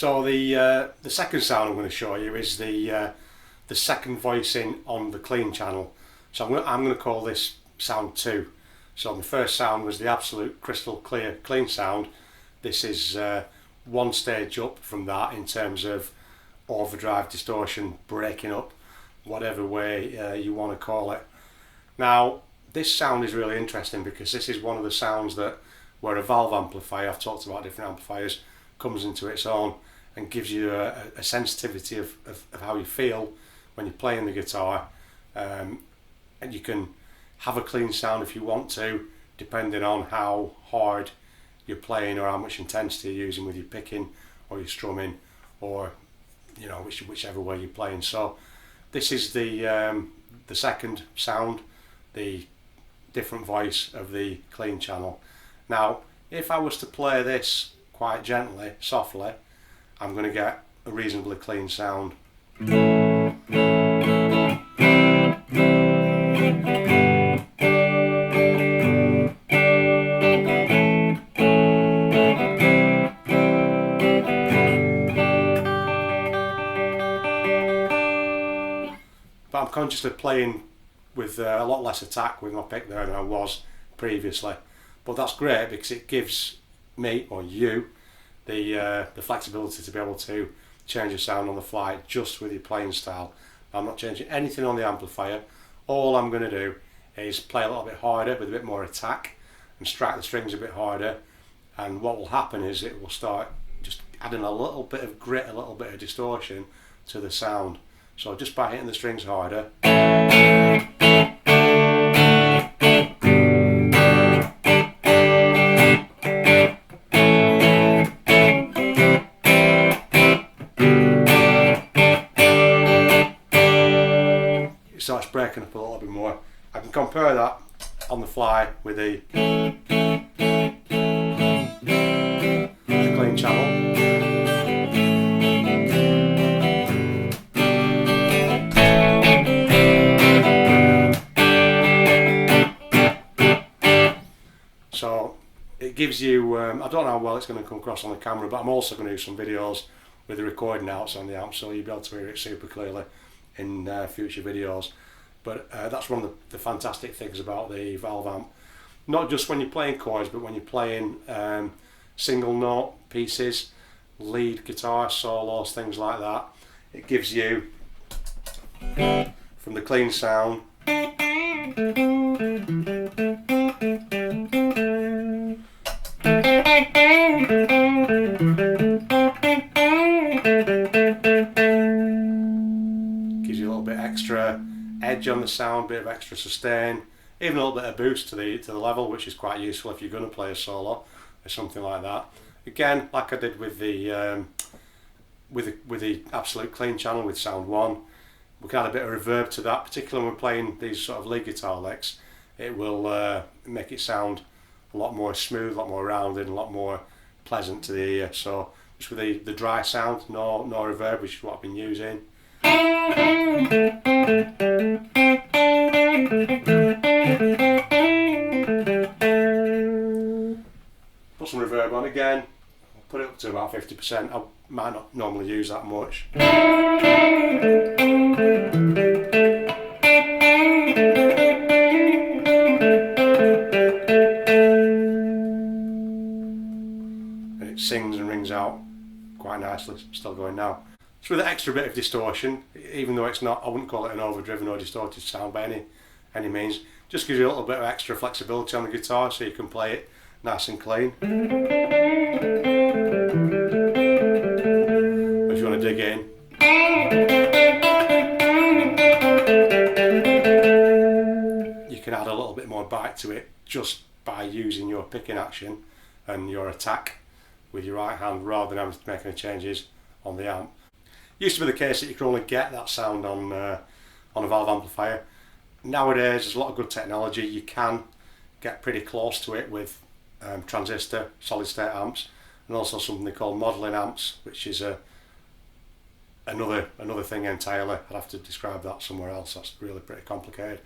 So the second sound I'm going to show you is the second voicing on the clean channel. So I'm going to call this sound 2. So my first sound was the absolute crystal clear clean sound. This is one stage up from that in terms of overdrive, distortion, breaking up, whatever way you want to call it. Now this sound is really interesting because this is one of the sounds that where a valve amplifier, I've talked about different amplifiers, comes into its own and gives you a sensitivity of how you feel when you're playing the guitar, and you can have a clean sound if you want to, depending on how hard you're playing or how much intensity you're using with your picking or your strumming, or you know, whichever way you're playing. So this is the second sound, the different voice of the clean channel. Now if I was to play this quite gently, softly, I'm going to get a reasonably clean sound. But I'm consciously playing with a lot less attack with my pick there than I was previously. But that's great because it gives me, or you, the flexibility to be able to change the sound on the fly just with your playing style. I'm not changing anything on the amplifier. All I'm going to do is play a little bit harder with a bit more attack and strike the strings a bit harder, and what will happen is it will start just adding a little bit of grit, a little bit of distortion to the sound. So just by hitting the strings harder, it starts breaking up a little bit more. I can compare that on the fly with the clean channel. So it gives you, I don't know how well it's going to come across on the camera, but I'm also going to do some videos with the recording outs on the amp, so you'll be able to hear it super clearly in future videos. But that's one of the fantastic things about the valve amp. Not just when you're playing chords, but when you're playing single note pieces, lead guitar solos, things like that. It gives you, from the clean sound, gives you a little bit extra edge on the sound, bit of extra sustain, even a little bit of boost to the level, which is quite useful if you're going to play a solo or something like that. Again, like I did with the absolute clean channel with sound 1, we can add a bit of reverb to that, particularly when we're playing these sort of lead guitar licks. It will make it sound a lot more smooth, a lot more rounded, and a lot more pleasant to the ear. So just with the dry sound, no reverb, which is what I've been using. Put some reverb on again, I'll put it up to about 50%. I might not normally use that much. And it sings and rings out quite nicely, still going now. So with an extra bit of distortion, even though it's not, I wouldn't call it an overdriven or distorted sound by any means, just gives you a little bit of extra flexibility on the guitar so you can play it nice and clean. If you want to dig in, you can add a little bit more bite to it just by using your picking action and your attack with your right hand rather than having to make any changes on the amp. Used to be the case that you could only get that sound on a valve amplifier. Nowadays there's a lot of good technology. You can get pretty close to it with transistor solid state amps, and also something they call modelling amps, which is another thing entirely. I'd have to describe that somewhere else. That's really pretty complicated.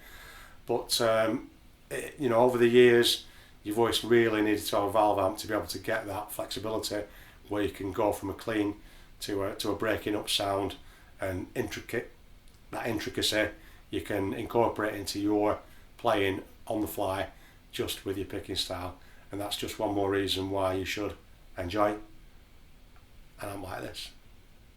But you know, over the years your voice really needed to have a valve amp to be able to get that flexibility where you can go from a clean to a breaking up sound, and that intricacy you can incorporate into your playing on the fly just with your picking style. And that's just one more reason why you should enjoy an amp like this.